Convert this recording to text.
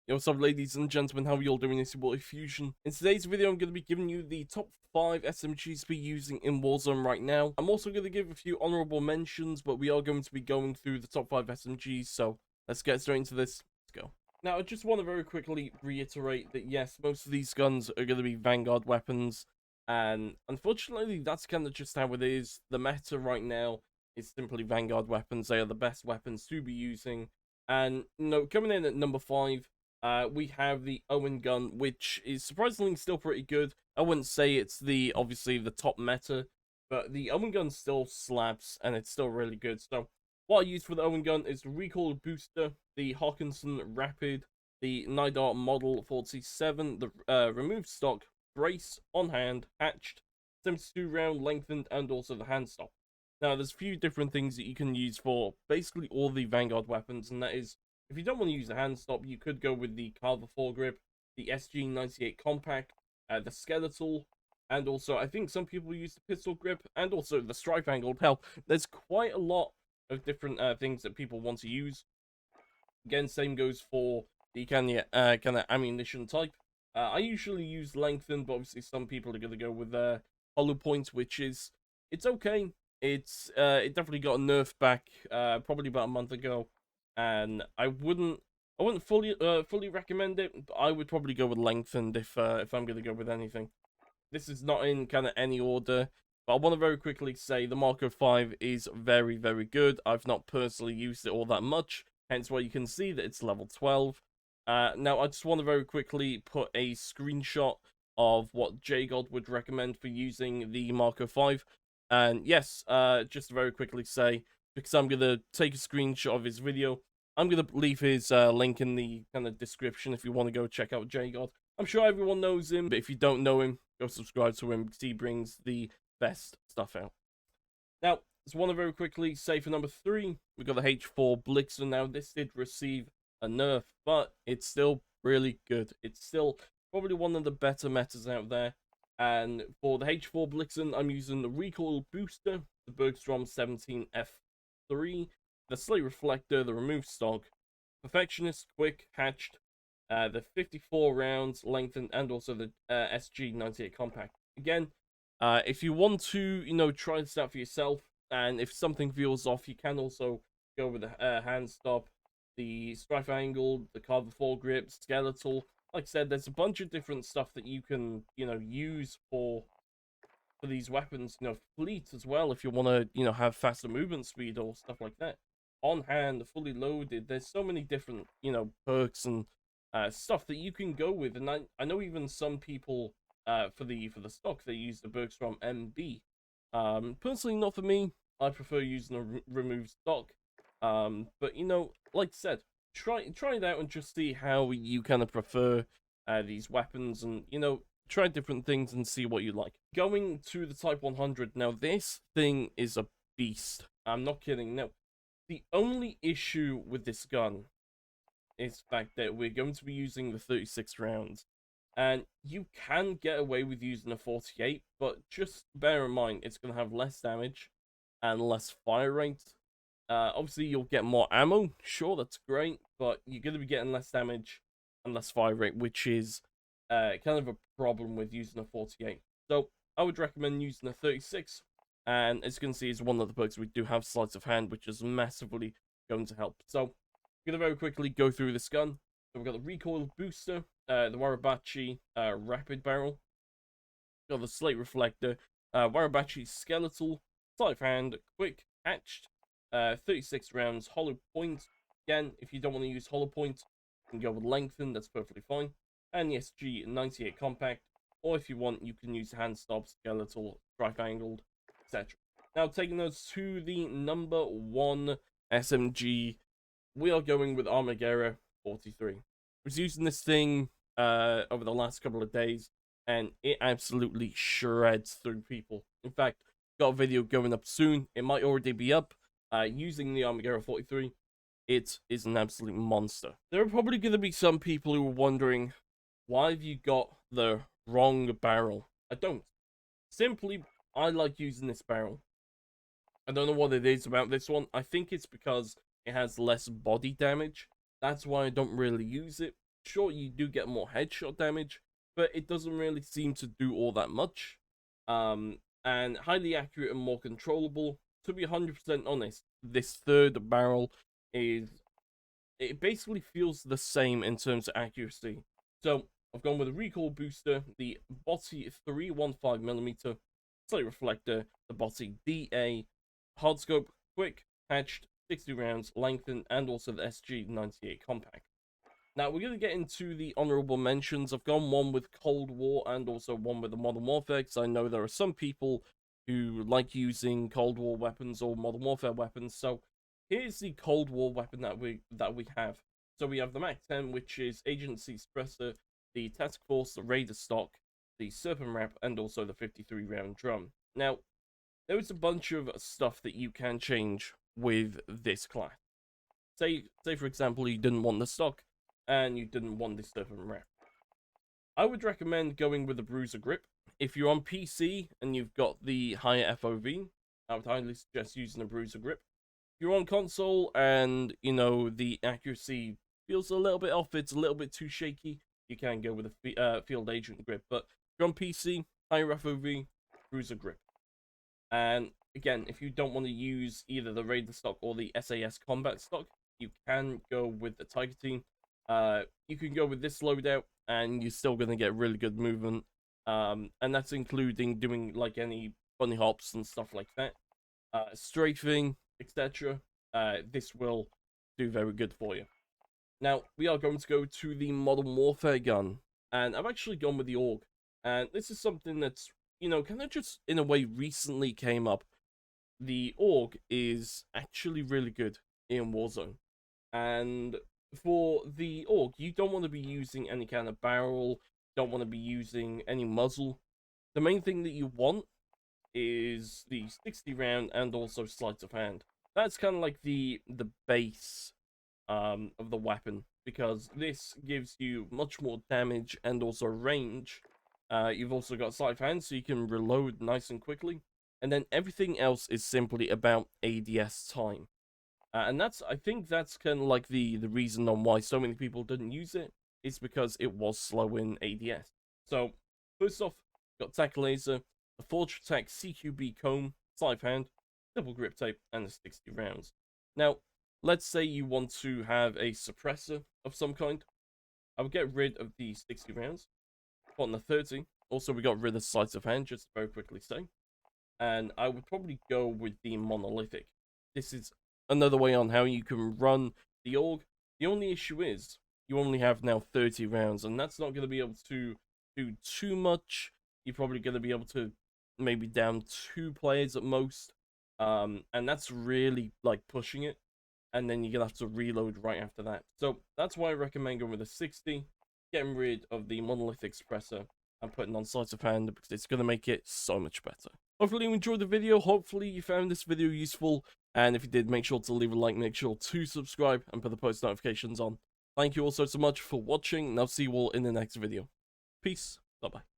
Yo, what's up, ladies and gentlemen? How are you all doing? It's your boy Fusion. In today's video, I'm going to be giving you the top 5 SMGs to be using in Warzone right now. I'm also going to give a few honorable mentions, but we are going to be going through the top 5 SMGs, so let's get straight into this. Let's go. Now, I just want to very quickly reiterate that yes, most of these guns are going to be Vanguard weapons, and unfortunately, that's kind of just how it is. The meta right now is simply Vanguard weapons. They are the best weapons to be using, and coming in at number 5. We have the Owen gun, which is surprisingly still pretty good. I wouldn't say it's obviously the top meta, but the Owen gun still slaps and it's still really good. So what I use for the Owen gun is the recoil booster, the Hawkinson Rapid, the Nidar Model 47, the removed stock, brace, on hand, hatched, 72 round lengthened, and also the hand stop. Now there's a few different things that you can use for basically all the Vanguard weapons, and that is, if you don't want to use the hand stop, you could go with the Carver foregrip, the SG98 compact, the skeletal, and also I think some people use the pistol grip, and also the strife angled. Hell, there's quite a lot of different things that people want to use. Again, same goes for the kind of ammunition type. I usually use lengthened, but obviously some people are gonna go with hollow point, which is it's okay. It definitely got a nerf back probably about a month ago, and I wouldn't fully recommend it, but I would probably go with lengthened if I'm gonna go with anything. This is not in kind of any order, but I want to very quickly say the Marco 5 is very, very good. I've not personally used it all that much, hence why you can see that it's level 12. Now, I just want to very quickly put a screenshot of what JGod would recommend for using the Marco 5. And yes, just to very quickly say, because I'm going to take a screenshot of his video, I'm going to leave his link in the kind of description if you want to go check out JGod. I'm sure everyone knows him, but if you don't know him, go subscribe to him because he brings the best stuff out. Now, just want to very quickly say for number 3, we got the H4 Blixen. Now, this did receive a nerf, but it's still really good. It's still probably one of the better metas out there. And for the H4 Blixen, I'm using the recoil booster, the Bergstrom 17F3, the slate reflector, the removed stock, perfectionist, quick, hatched, the 54 rounds lengthened, and also the SG98 compact. Again, if you want to, try this out for yourself, and if something feels off, you can also go with the hand stop, the strife angle, the Carver foregrip, skeletal. Like I said, there's a bunch of different stuff that you can, use for these weapons. Fleet as well, if you want to, have faster movement speed or stuff like that. On hand, fully loaded. There's so many different, perks and stuff that you can go with. And I know even some people, for the stock, they use the Bergstrom MB. Personally, not for me. I prefer using a removed stock. But like I said, try it out and just see how you kind of prefer these weapons, and try different things and see what you like. Going to the Type 100 now, this thing is a beast. I'm not kidding. Now, the only issue with this gun is the fact that we're going to be using the 36 rounds, and you can get away with using a 48, but just bear in mind it's going to have less damage and less fire rate. Obviously, you'll get more ammo. Sure, that's great, but you're going to be getting less damage and less fire rate, which is kind of a problem with using a 48. So I would recommend using a 36. And as you can see, is one of the perks we do have sleight of hand, which is massively going to help. So I'm going to very quickly go through this gun. So we've got the recoil booster, the Warabachi rapid barrel, got the slate reflector, Warabachi skeletal, sleight of hand, quick, hatched, 36 rounds, hollow point. Again, if you don't want to use hollow point, you can go with lengthened, that's perfectly fine. And the SG98 compact, or if you want, you can use hand stop, skeletal, strife angled, etc. Now, taking those to the number 1 SMG, we are going with Armaguerra 43. I was using this thing over the last couple of days, and it absolutely shreds through people. In fact, got a video going up soon. It might already be up. Using the Armaguerra 43, it is an absolute monster. There are probably going to be some people who are wondering, why have you got the wrong barrel? I don't. Simply, I like using this barrel. I don't know what it is about this one. I think it's because it has less body damage. That's why I don't really use it. Sure, you do get more headshot damage, but it doesn't really seem to do all that much. And highly accurate and more controllable. To be 100% honest, this third barrel it basically feels the same in terms of accuracy. So I've gone with a recoil booster, the Botti 315mm sight reflector, the Botti DA, hardscope, quick, hatched, 60 rounds, lengthened, and also the SG98 compact. Now we're going to get into the honorable mentions. I've gone one with Cold War and also one with the Modern Warfare, because I know there are some people who like using Cold War weapons or Modern Warfare weapons. So here's the Cold War weapon that we have. So we have the MAC-10, which is Agency Suppressor, the Task Force, the Raider Stock, the Serpent Wrap, and also the 53-round drum. Now, there is a bunch of stuff that you can change with this class. Say for example, you didn't want the stock, and you didn't want the Serpent Wrap. I would recommend going with the Bruiser Grip. If you're on PC and you've got the higher FOV, I would highly suggest using the Bruiser Grip. If you're on console and, you know, the accuracy feels a little bit off, it's a little bit too shaky, you can go with a Field Agent Grip. But if you're on PC, higher FOV, Bruiser Grip. And again, if you don't want to use either the Raider Stock or the SAS Combat Stock, you can go with the Tiger Team. You can go with this loadout, and you're still going to get really good movement. And that's including doing like any bunny hops and stuff like that. Strafing, etc. This will do very good for you. Now, we are going to go to the Modern Warfare gun, and I've actually gone with the AUG. And this is something that's, you know, kind of just in a way recently came up. The AUG is actually really good in Warzone. And for the AUG, you don't want to be using any kind of barrel, don't want to be using any muzzle. The main thing that you want is the 60 round and also sleight of hand. That's kind of like the base of the weapon, because this gives you much more damage and also range. You've also got sleight of hand, so you can reload nice and quickly. And then everything else is simply about ADS time. And I think that's kind of like the reason on why so many people didn't use it, is because it was slow in ADS. So, first off, got Tac Laser, the Forge Attack CQB Comb, sleight of hand, double grip tape, and the 60 rounds. Now, let's say you want to have a suppressor of some kind. I would get rid of the 60 rounds, put on the 30. Also, we got rid of sleight of hand, just to very quickly say. And I would probably go with the monolithic. This is another way on how you can run the AUG. The only issue is you only have now 30 rounds, and that's not going to be able to do too much. You're probably going to be able to maybe down 2 players at most, and that's really like pushing it. And then you're going to have to reload right after that. So that's why I recommend going with a 60, getting rid of the monolithic suppressor, and putting on sleight of hand, because it's going to make it so much better. Hopefully you enjoyed the video, hopefully you found this video useful, and if you did, make sure to leave a like, make sure to subscribe, and put the post notifications on. Thank you all so much for watching, and I'll see you all in the next video. Peace, bye bye.